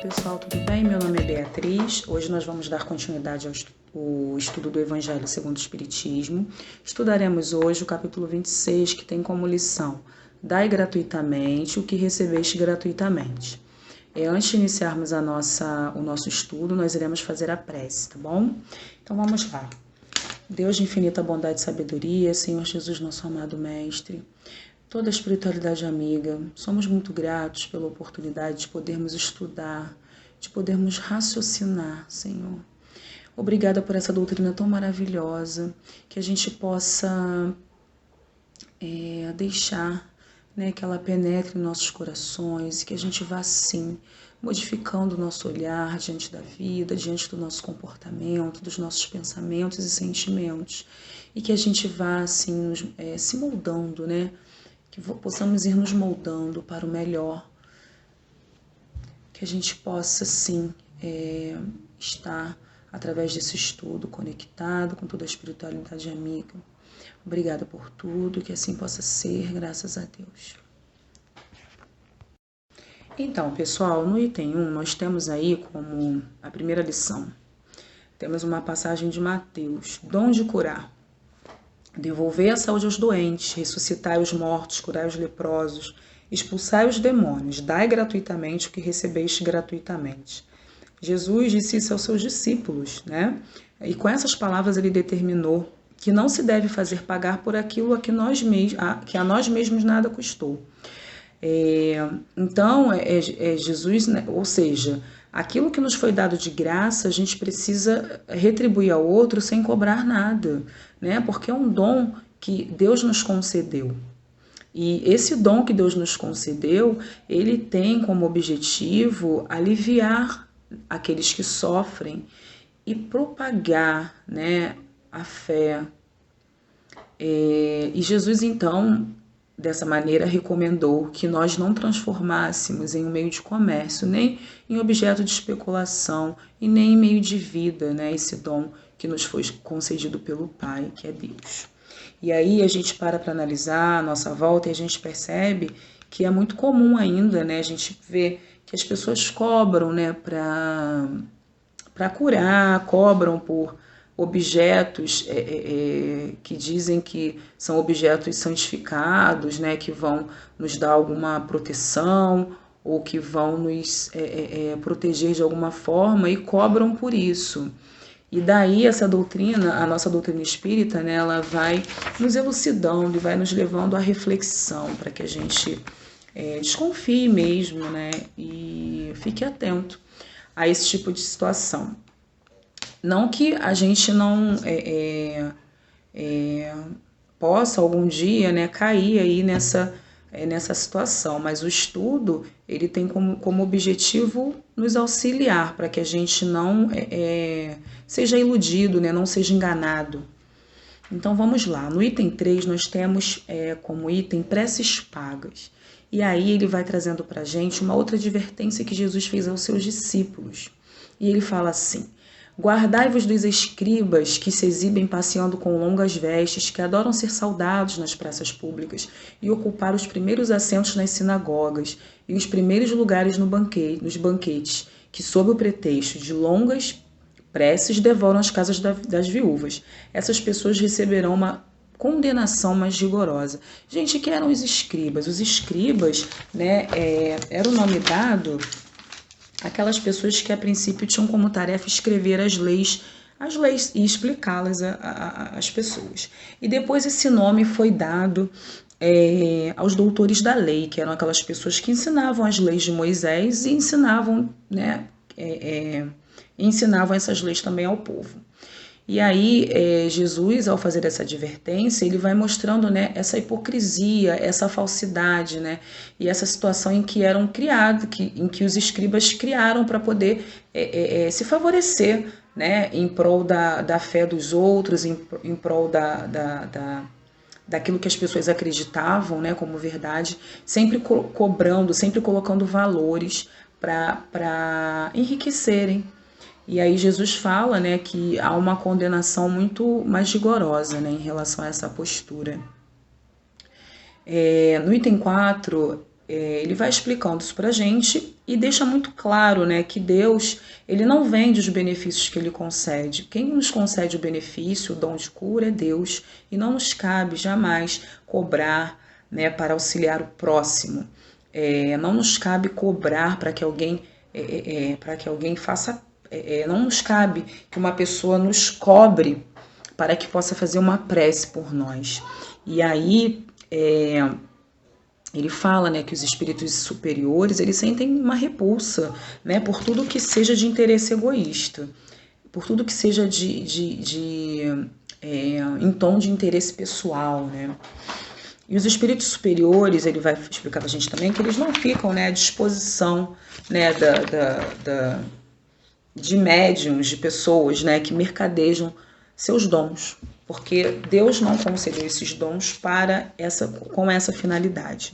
pessoal, tudo bem? Meu nome é Beatriz. Hoje nós vamos dar continuidade ao estudo do Evangelho segundo o Espiritismo. Estudaremos hoje o capítulo 26, que tem como lição: Dai gratuitamente o que recebeste gratuitamente. Antes de iniciarmos o nosso estudo, nós iremos fazer a prece, tá bom? Então vamos lá. Deus de infinita bondade e sabedoria, Senhor Jesus, nosso amado Mestre, toda a espiritualidade amiga, somos muito gratos pela oportunidade de podermos estudar, de podermos raciocinar, Senhor. Obrigada por essa doutrina tão maravilhosa, que a gente possa deixar, que ela penetre em nossos corações e que a gente vá, sim, modificando o nosso olhar diante da vida, diante do nosso comportamento, dos nossos pensamentos e sentimentos, e que a gente vá, assim, se moldando, que possamos ir nos moldando para o melhor, que a gente possa, sim, estar, através desse estudo, conectado com toda a espiritualidade amiga. Obrigada por tudo, que assim possa ser, graças a Deus. Então, pessoal, no item 1, nós temos aí como a primeira lição, temos uma passagem de Mateus: dom de curar. Devolvei a saúde aos doentes, ressuscitai os mortos, curai os leprosos, expulsai os demônios, dai gratuitamente o que recebeste gratuitamente. Jesus disse isso aos seus discípulos, E com essas palavras ele determinou que não se deve fazer pagar por aquilo que a nós mesmos nada custou. Então, Jesus, ou seja, aquilo que nos foi dado de graça, a gente precisa retribuir ao outro sem cobrar nada, Porque é um dom que Deus nos concedeu. E esse dom que Deus nos concedeu, ele tem como objetivo aliviar aqueles que sofrem e propagar, a fé. E Jesus, então, dessa maneira, recomendou que nós não transformássemos em um meio de comércio, nem em objeto de especulação e nem em meio de vida, esse dom que nos foi concedido pelo Pai, que é Deus. E aí a gente para analisar a nossa volta e a gente percebe que é muito comum ainda, a gente vê que as pessoas cobram, para curar, cobram por objetos que dizem que são objetos santificados, que vão nos dar alguma proteção ou que vão nos proteger de alguma forma, e cobram por isso. E daí essa doutrina, a nossa doutrina espírita, ela vai nos elucidando e vai nos levando à reflexão para que a gente desconfie mesmo, e fique atento a esse tipo de situação. Não que a gente não possa algum dia cair aí nessa situação, mas o estudo ele tem como objetivo nos auxiliar para que a gente não seja iludido, não seja enganado. Então vamos lá, no item 3 nós temos como item preces pagas. E aí ele vai trazendo para a gente uma outra advertência que Jesus fez aos seus discípulos. E ele fala assim: guardai-vos dos escribas que se exibem passeando com longas vestes, que adoram ser saudados nas praças públicas e ocupar os primeiros assentos nas sinagogas e os primeiros lugares nos banquetes, que sob o pretexto de longas preces devoram as casas das viúvas. Essas pessoas receberão uma condenação mais rigorosa. Gente, que eram os escribas? Os escribas, era o nome dado aquelas pessoas que a princípio tinham como tarefa escrever as leis e explicá-las às pessoas. E depois esse nome foi dado aos doutores da lei, que eram aquelas pessoas que ensinavam as leis de Moisés e ensinavam, ensinavam essas leis também ao povo. E aí Jesus, ao fazer essa advertência, ele vai mostrando essa hipocrisia, essa falsidade, e essa situação em que eram criados, em que os escribas criaram para poder se favorecer, em prol da fé dos outros, em prol daquilo que as pessoas acreditavam como verdade, sempre cobrando, sempre colocando valores para enriquecerem. E aí Jesus fala que há uma condenação muito mais rigorosa em relação a essa postura. No item 4, ele vai explicando isso pra gente e deixa muito claro, né, que Deus, ele não vende os benefícios que ele concede. Quem nos concede o benefício, o dom de cura é Deus, e não nos cabe jamais cobrar, né, para auxiliar o próximo. Não nos cabe cobrar para que alguém faça, não nos cabe que uma pessoa nos cobre para que possa fazer uma prece por nós. E aí, ele fala, né, que os espíritos superiores, eles sentem uma repulsa, né, por tudo que seja de interesse egoísta, por tudo que seja em tom de interesse pessoal, né. E os espíritos superiores, ele vai explicar pra gente também que eles não ficam, né, à disposição, né, de médiums, de pessoas, né, que mercadejam seus dons, porque Deus não concedeu esses dons com essa finalidade.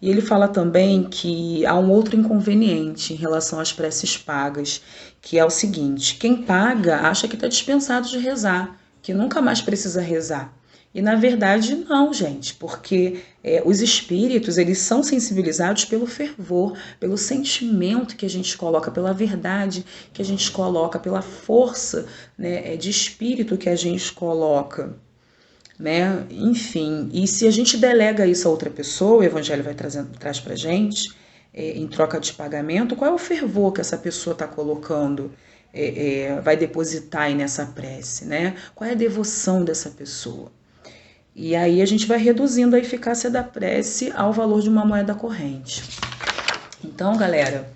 E ele fala também que há um outro inconveniente em relação às preces pagas, que é o seguinte: quem paga acha que está dispensado de rezar, que nunca mais precisa rezar. E na verdade não, gente, porque os espíritos, eles são sensibilizados pelo fervor, pelo sentimento que a gente coloca, pela verdade que a gente coloca, pela força, né, de espírito que a gente coloca, né? Enfim, e se a gente delega isso a outra pessoa, o Evangelho traz pra gente, em troca de pagamento, qual é o fervor que essa pessoa está colocando, vai depositar aí nessa prece, né? Qual é a devoção dessa pessoa? E aí a gente vai reduzindo a eficácia da prece ao valor de uma moeda corrente. Então, galera,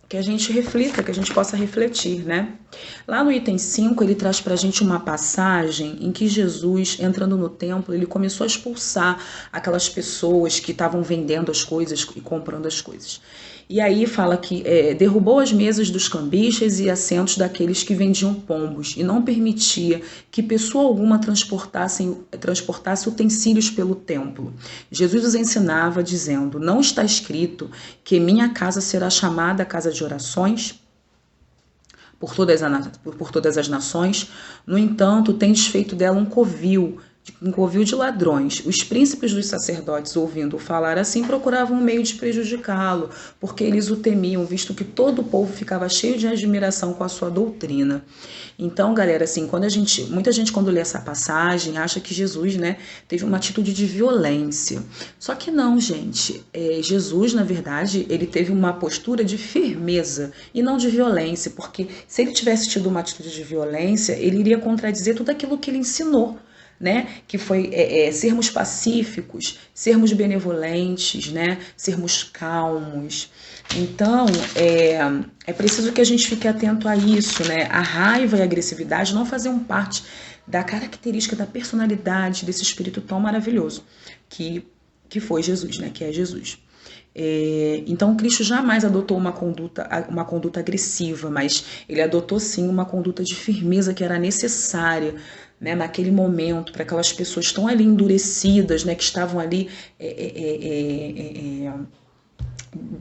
que a gente reflita, que a gente possa refletir, né? Lá no item 5, ele traz pra gente uma passagem em que Jesus, entrando no templo, ele começou a expulsar aquelas pessoas que estavam vendendo as coisas e comprando as coisas. E aí fala que derrubou as mesas dos cambistas e assentos daqueles que vendiam pombos e não permitia que pessoa alguma transportasse utensílios pelo templo. Jesus os ensinava dizendo: não está escrito que minha casa será chamada casa de orações por todas as nações? No entanto, tendes feito dela um covil de ladrões. Os príncipes dos sacerdotes, ouvindo-o falar assim, procuravam um meio de prejudicá-lo, porque eles o temiam, visto que todo o povo ficava cheio de admiração com a sua doutrina. Então, galera, assim, muita gente quando lê essa passagem acha que Jesus, né, teve uma atitude de violência. Só que não, gente. Jesus, na verdade, ele teve uma postura de firmeza e não de violência, porque se ele tivesse tido uma atitude de violência, ele iria contradizer tudo aquilo que ele ensinou, né? Que foi sermos pacíficos, sermos benevolentes, né? Sermos calmos. Então, é preciso que a gente fique atento a isso, né? A raiva e a agressividade não faziam parte da característica, da personalidade desse espírito tão maravilhoso que foi Jesus, né? Que é Jesus. Então, Cristo jamais adotou uma conduta agressiva, mas ele adotou sim uma conduta de firmeza que era necessária, né, naquele momento, para aquelas pessoas tão ali endurecidas, né, que estavam ali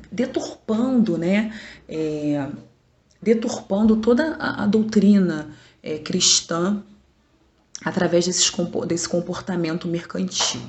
deturpando, né, deturpando toda a doutrina cristã através desse comportamento mercantil.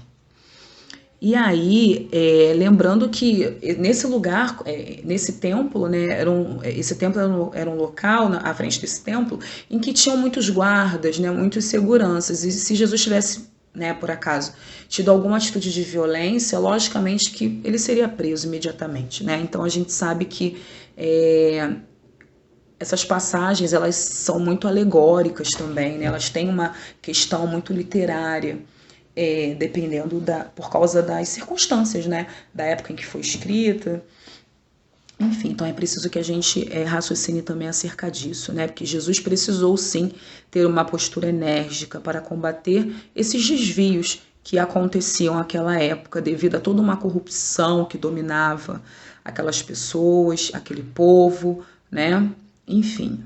E aí, lembrando que nesse lugar, nesse templo, né, esse templo era um local, à frente desse templo, em que tinham muitos guardas, né, muitos seguranças. E se Jesus tivesse, né, por acaso, tido alguma atitude de violência, logicamente que ele seria preso imediatamente, né? Então a gente sabe que essas passagens, elas são muito alegóricas também, né? Elas têm uma questão muito literária. Dependendo por causa das circunstâncias, né, da época em que foi escrita. Enfim, então é preciso que a gente raciocine também acerca disso, né, porque Jesus precisou sim ter uma postura enérgica para combater esses desvios que aconteciam naquela época devido a toda uma corrupção que dominava aquelas pessoas, aquele povo, né, enfim.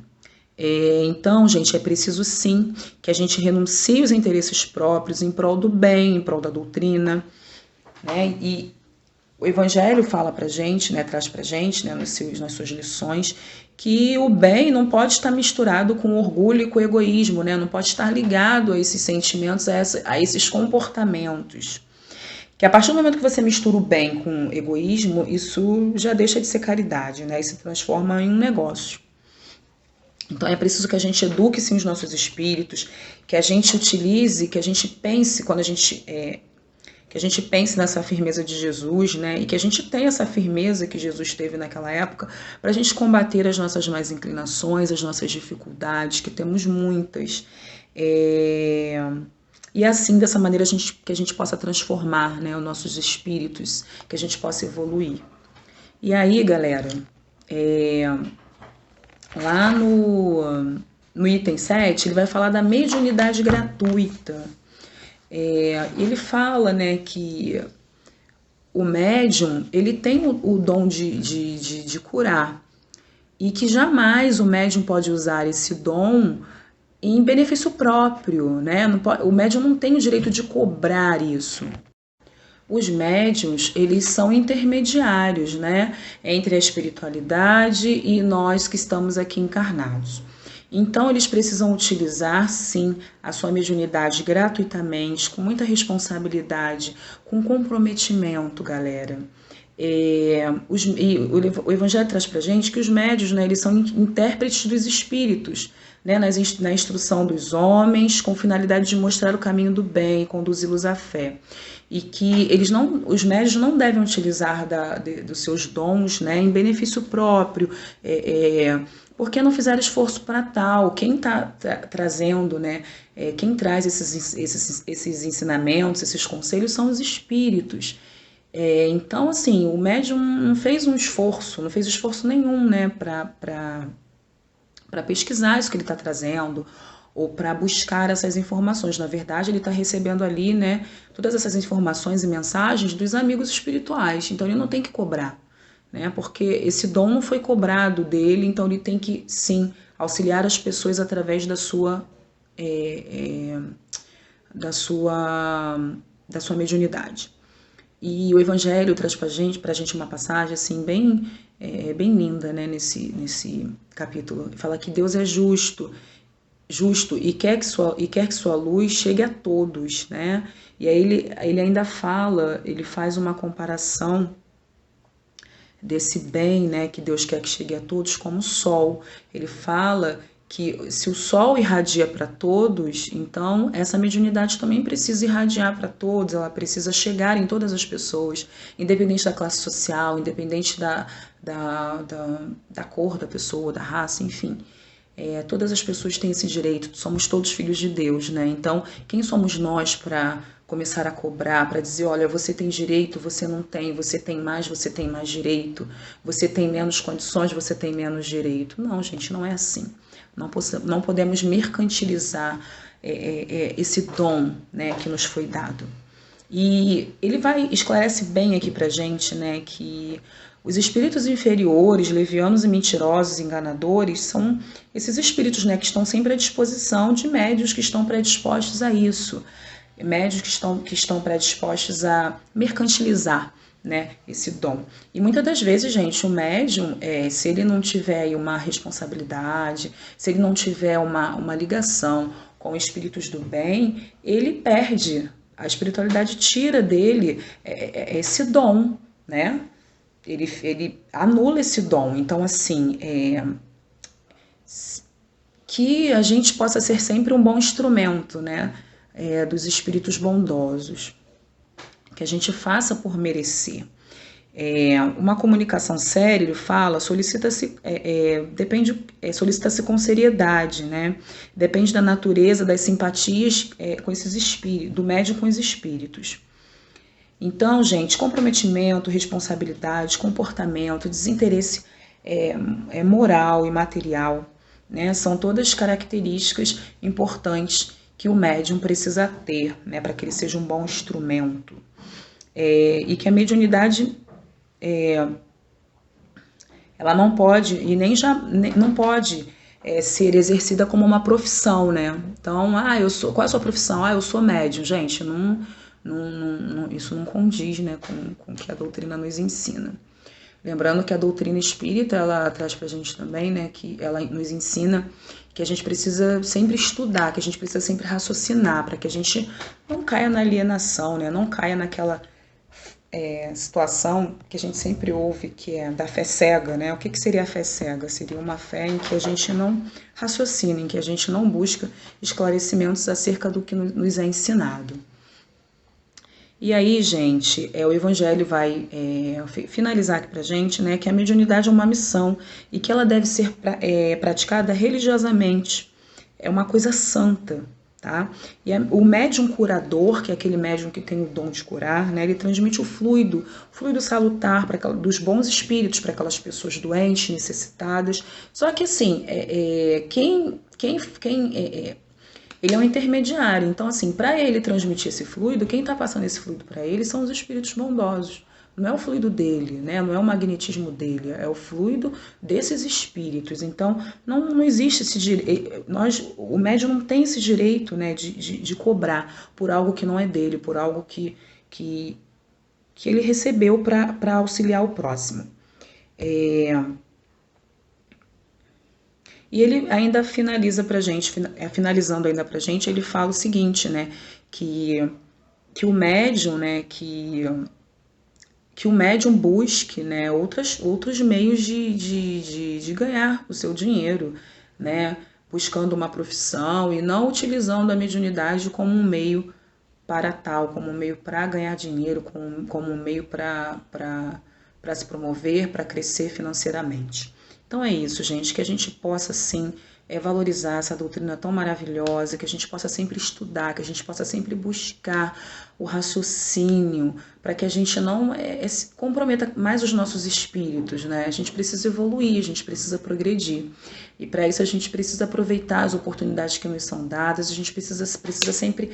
Então, gente, é preciso sim que a gente renuncie os interesses próprios em prol do bem, em prol da doutrina, né? E o Evangelho fala pra gente, né, traz pra gente, né, nas suas lições, que o bem não pode estar misturado com orgulho e com egoísmo, né? Não pode estar ligado a esses sentimentos, a esses comportamentos. Que a partir do momento que você mistura o bem com o egoísmo, isso já deixa de ser caridade, né? E se transforma em um negócio. Então é preciso que a gente eduque sim os nossos espíritos, que a gente utilize, que a gente pense quando que a gente pense nessa firmeza de Jesus, né? E que a gente tenha essa firmeza que Jesus teve naquela época para a gente combater as nossas más inclinações, as nossas dificuldades, que temos muitas. E assim, dessa maneira, que a gente possa transformar, né, os nossos espíritos, que a gente possa evoluir. E aí, galera, lá no item 7, ele vai falar da mediunidade gratuita. Ele fala, né, que o médium, ele tem o dom de curar, e que jamais o médium pode usar esse dom em benefício próprio, né? O médium não tem o direito de cobrar isso. Os médiuns, eles são intermediários, né, entre a espiritualidade e nós que estamos aqui encarnados. Então, eles precisam utilizar, sim, a sua mediunidade gratuitamente, com muita responsabilidade, com comprometimento, galera. O Evangelho traz pra gente que os médiuns, né, eles são intérpretes dos espíritos, né, na instrução dos homens, com finalidade de mostrar o caminho do bem e conduzi-los à fé. E que os médiuns não devem utilizar dos seus dons, né, em benefício próprio, porque não fizeram esforço para tal. Quem está trazendo, né, quem traz esses ensinamentos, esses conselhos, são os espíritos. Então, assim, o médium não fez esforço nenhum, né, para pesquisar isso que ele está trazendo, ou para buscar essas informações. Na verdade, ele está recebendo ali, né, todas essas informações e mensagens dos amigos espirituais. Então, ele não tem que cobrar, né, porque esse dom não foi cobrado dele, então ele tem que, sim, auxiliar as pessoas através da sua mediunidade. E o Evangelho traz pra gente uma passagem assim bem linda, né, nesse capítulo. Fala que Deus é justo e quer que sua luz chegue a todos, né? E aí ele ainda fala, ele faz uma comparação desse bem, né, que Deus quer que chegue a todos, como o sol. Ele fala que se o sol irradia para todos, então essa mediunidade também precisa irradiar para todos, ela precisa chegar em todas as pessoas, independente da classe social, independente da cor da pessoa, da raça, enfim. Todas as pessoas têm esse direito, somos todos filhos de Deus, né? Então, quem somos nós para começar a cobrar, para dizer, olha, você tem direito, você não tem, você tem mais direito, você tem menos condições, você tem menos direito. Não, gente, não é assim. Não podemos mercantilizar esse dom, né, que nos foi dado. E ele esclarece bem aqui pra gente, né, que os espíritos inferiores, levianos e mentirosos, enganadores, são esses espíritos, né, que estão sempre à disposição de médiuns que estão predispostos a isso, médiuns que estão predispostos a mercantilizar, né, esse dom. E muitas das vezes, gente, o médium, se ele não tiver aí uma responsabilidade, se ele não tiver uma ligação com espíritos do bem, ele perde, a espiritualidade tira dele esse dom, né? Ele anula esse dom. Então, assim, que a gente possa ser sempre um bom instrumento, né, dos espíritos bondosos, que a gente faça por merecer. Uma comunicação séria, ele fala, solicita-se com seriedade, né? Depende da natureza, das simpatias com esses espíritos, do médium com os espíritos. Então, gente, comprometimento, responsabilidade, comportamento, desinteresse moral e material, né? São todas características importantes que o médium precisa ter, né, para que ele seja um bom instrumento. E que a mediunidade ela não pode não pode ser exercida como uma profissão, né? Então, qual é a sua profissão? Eu sou médium, gente. Isso não condiz, né, com o que a doutrina nos ensina. Lembrando que a doutrina espírita, ela traz pra gente também, né, que ela nos ensina que a gente precisa sempre estudar, que a gente precisa sempre raciocinar, para que a gente não caia na alienação, né, não caia naquela situação que a gente sempre ouve, que é da fé cega, né? O que seria a fé cega? Seria uma fé em que a gente não raciocina, em que a gente não busca esclarecimentos acerca do que nos é ensinado. E aí, gente, o Evangelho vai finalizar aqui pra gente, né, que a mediunidade é uma missão e que ela deve ser praticada religiosamente. É uma coisa santa, tá? E o médium curador, que é aquele médium que tem o dom de curar, né, ele transmite o fluido salutar dos bons espíritos para aquelas pessoas doentes, necessitadas. Só que assim, ele é um intermediário, então assim, para ele transmitir esse fluido, quem está passando esse fluido para ele são os espíritos bondosos. Não é o fluido dele, né? Não é o magnetismo dele, é o fluido desses espíritos. Então, não existe esse direito. O médium não tem esse direito, né, de cobrar por algo que não é dele, por algo que ele recebeu para auxiliar o próximo. E ele ainda finaliza pra gente, finalizando ainda pra gente, ele fala o seguinte, né, que o médium, né, que o médium busque, né, outros meios de ganhar o seu dinheiro, né, buscando uma profissão e não utilizando a mediunidade como um meio para tal, como um meio para ganhar dinheiro, como um meio para se promover, para crescer financeiramente. Então é isso, gente, que a gente possa, sim, valorizar essa doutrina tão maravilhosa, que a gente possa sempre estudar, que a gente possa sempre buscar o raciocínio, para que a gente não se comprometa mais os nossos espíritos, né? A gente precisa evoluir, a gente precisa progredir. E para isso a gente precisa aproveitar as oportunidades que nos são dadas, a gente precisa sempre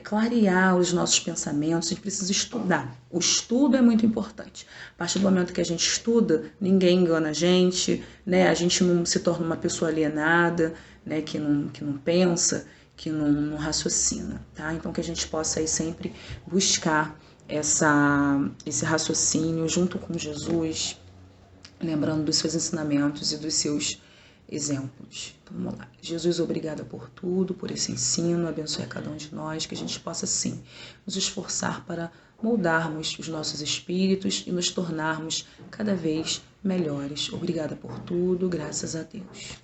clarear os nossos pensamentos, a gente precisa estudar. O estudo é muito importante. A partir do momento que a gente estuda, ninguém engana a gente, né? A gente não se torna uma pessoa alienada, né? Que não pensa, que não raciocina, tá? Então que a gente possa aí sempre buscar esse raciocínio junto com Jesus, lembrando dos seus ensinamentos e dos seus exemplos. Então, vamos lá. Jesus, obrigada por tudo, por esse ensino, abençoe a cada um de nós, que a gente possa, sim, nos esforçar para moldarmos os nossos espíritos e nos tornarmos cada vez melhores. Obrigada por tudo, graças a Deus.